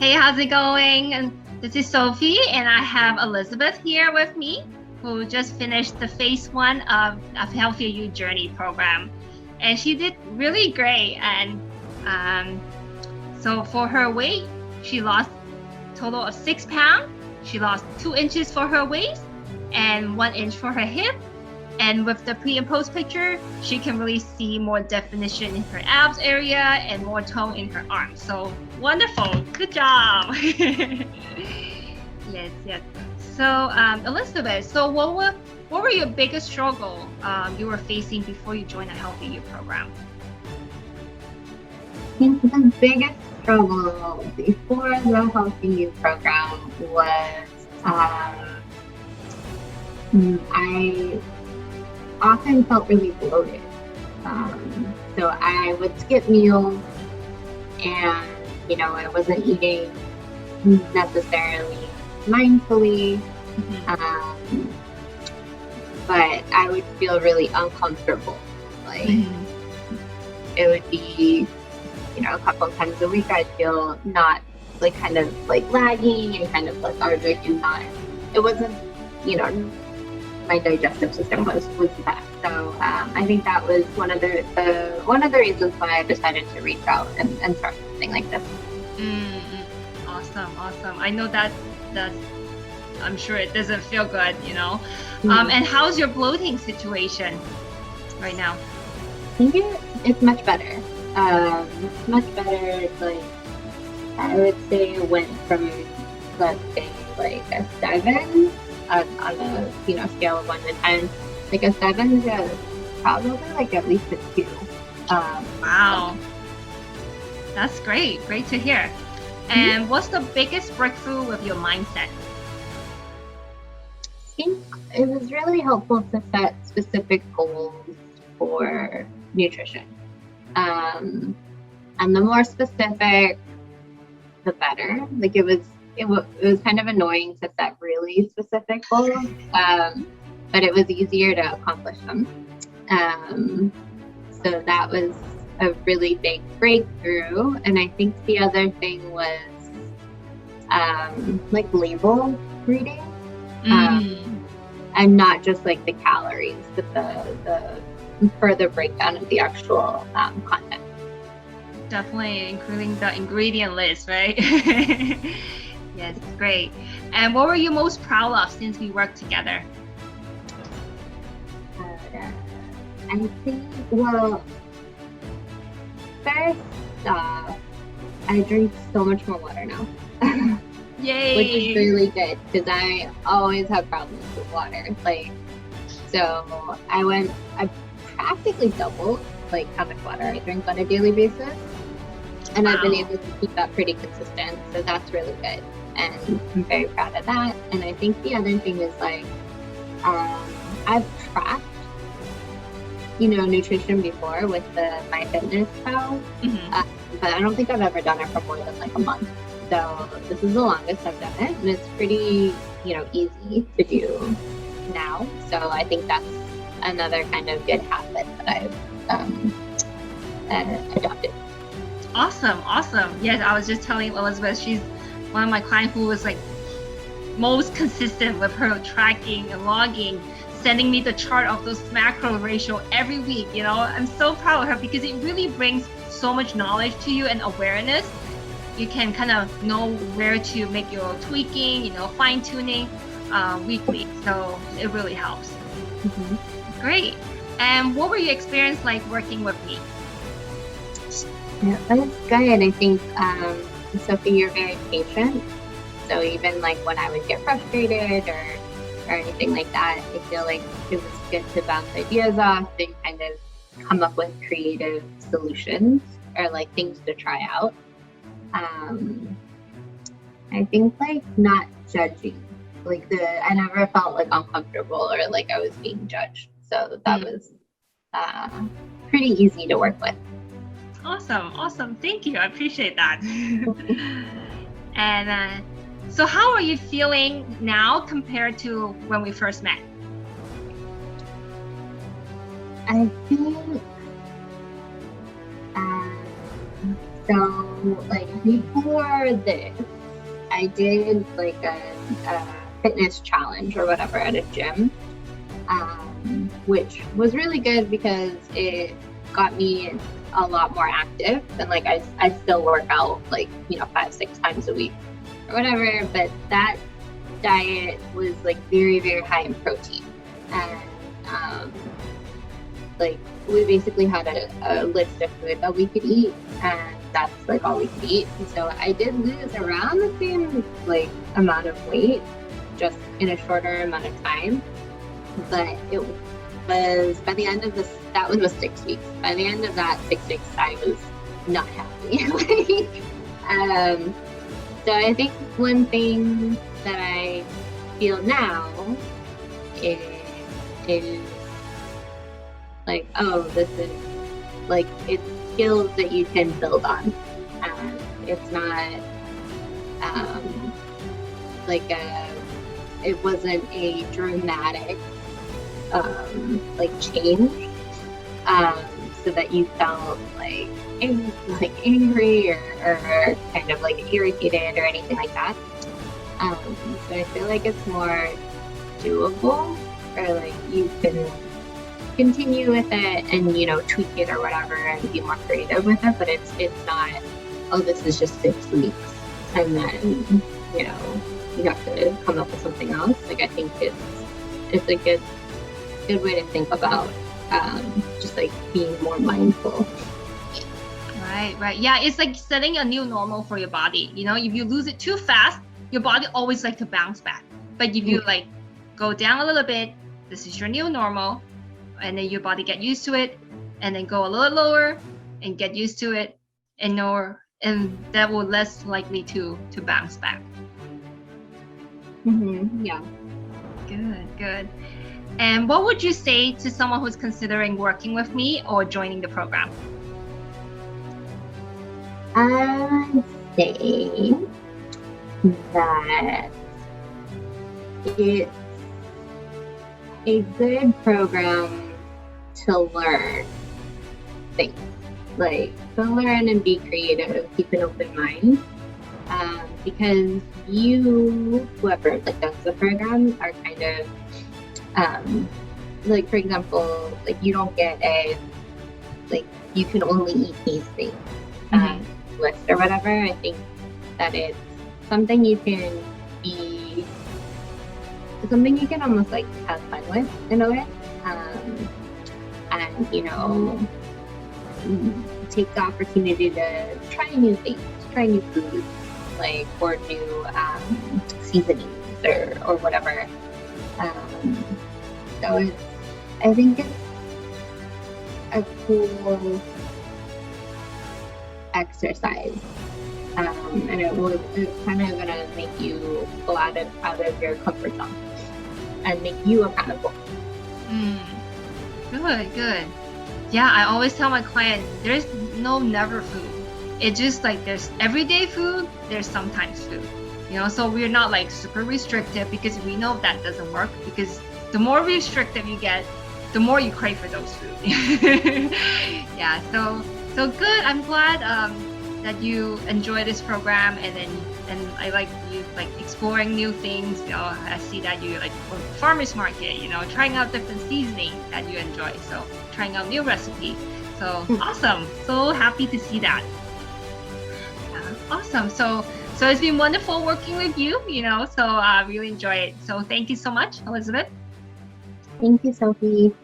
Hey, how's it going? And this is Sophie, and I have Elizabeth here with me, who just finished the phase 1 of Healthier You Journey program. And she did really great. And so for her weight, she lost a total of 6 pounds. She lost 2 inches for her waist and 1 inch for her hip. And with the pre and post picture, she can really see more definition in her abs area and more tone in her arms. So wonderful, good job. Yes. So Elizabeth, so what were your biggest struggle you were facing before you joined the Healthy You program? I think the biggest struggle before the Healthy You program was I often felt really bloated. So I would skip meals and, I wasn't eating necessarily mindfully, but I would feel really uncomfortable. Like it would be, a couple of times a week I'd feel not kind of lagging and kind of lethargic and it wasn't, my digestive system was bad. So I think that was one of the reasons why I decided to reach out and start something like this. Awesome. I know that I'm sure it doesn't feel good, And how's your bloating situation right now? I think it's much better. It's much better. I would say it went from, let's say, a 7 on a scale of 1 to 10, a 7 to probably at least a 2. Wow, that's great to hear. And what's the biggest breakthrough with your mindset? I think it was really helpful to set specific goals for nutrition. And the more specific, the better. It was kind of annoying to set really specific goals, but it was easier to accomplish them. So that was a really big breakthrough. And I think the other thing was label reading, and not just the calories, but the further breakdown of the actual content. Definitely including the ingredient list, right? Yes, great. And what were you most proud of since we worked together? I think, first off, I drink so much more water now. Yay! Which is really good because I always have problems with water. So I practically doubled how much water I drink on a daily basis. And wow. I've been able to keep that pretty consistent. So that's really good. And I'm very proud of that. And I think the other thing is I've tracked, nutrition before with the MyFitnessPal, but I don't think I've ever done it for more than a month. So this is the longest I've done it, and it's pretty, easy to do now. So I think that's another kind of good habit that I've adopted. Awesome. Yes, I was just telling Elizabeth, she's one of my clients who was most consistent with her tracking and logging, sending me the chart of those macro ratio every week. I'm so proud of her because it really brings so much knowledge to you and awareness. You can kind of know where to make your tweaking, fine tuning weekly. So it really helps. Great. And what were your experience like working with me? Yeah, that's good. I think, Sophie, you're very patient. So even when I would get frustrated or anything like that, I feel like it was good to bounce ideas off and kind of come up with creative solutions or things to try out. I think not judging, I never felt uncomfortable or I was being judged. So that was pretty easy to work with. Awesome. Thank you. I appreciate that. And so how are you feeling now compared to when we first met? I think so before this, I did like a fitness challenge or whatever at a gym, which was really good because it got me a lot more active. And like I still work out like, 5-6 times a week or whatever, but that diet was like very, very high in protein. And like we basically had a list of food that we could eat, and that's like all we could eat. And so I did lose around the same like amount of weight just in a shorter amount of time. But it was by the end of that was 6 weeks. By the end of that 6 weeks, I was not happy. So I think one thing that I feel now is like, oh, this is like, it's skills that you can build on. It's not it wasn't a dramatic like change, so that you felt like angry or kind of like irritated or anything like that. So I feel like it's more doable, or like you can continue with it and tweak it or whatever and be more creative with it, but it's not, oh, this is just 6 weeks and then you have to come up with something else. Like I think it's a good way to think about just like being more mindful. Right. Yeah, it's like setting a new normal for your body. If you lose it too fast, your body always like to bounce back. But if you like go down a little bit, this is your new normal, and then your body get used to it, and then go a little lower and get used to it, and that will less likely to bounce back. Yeah. Good. And what would you say to someone who's considering working with me or joining the program? I'd say that it's a good program to learn things, like to learn and be creative, keep an open mind, because whoever like does the program are kind of like, for example, like you don't get like you can only eat these things list or whatever. I think that it's something you can almost like have fun with in a way, and take the opportunity to try new things, try new foods, like, or new seasonings or whatever. So I think it's a cool exercise, and it's kind of gonna make you go out of your comfort zone and make you accountable. Good. Yeah, I always tell my client there's no never food. It's just like there's everyday food, there's sometimes food. So we're not like super restrictive, because we know that doesn't work, because the more restrictive you get, the more you crave for those foods. Yeah, so good. I'm glad that you enjoy this program, and I like you like exploring new things. I see that you like farmers market, trying out different seasonings that you enjoy. So trying out new recipes. So awesome. So happy to see that. Awesome. So it's been wonderful working with you, so I really enjoy it. So thank you so much, Elizabeth. Thank you, Sophie.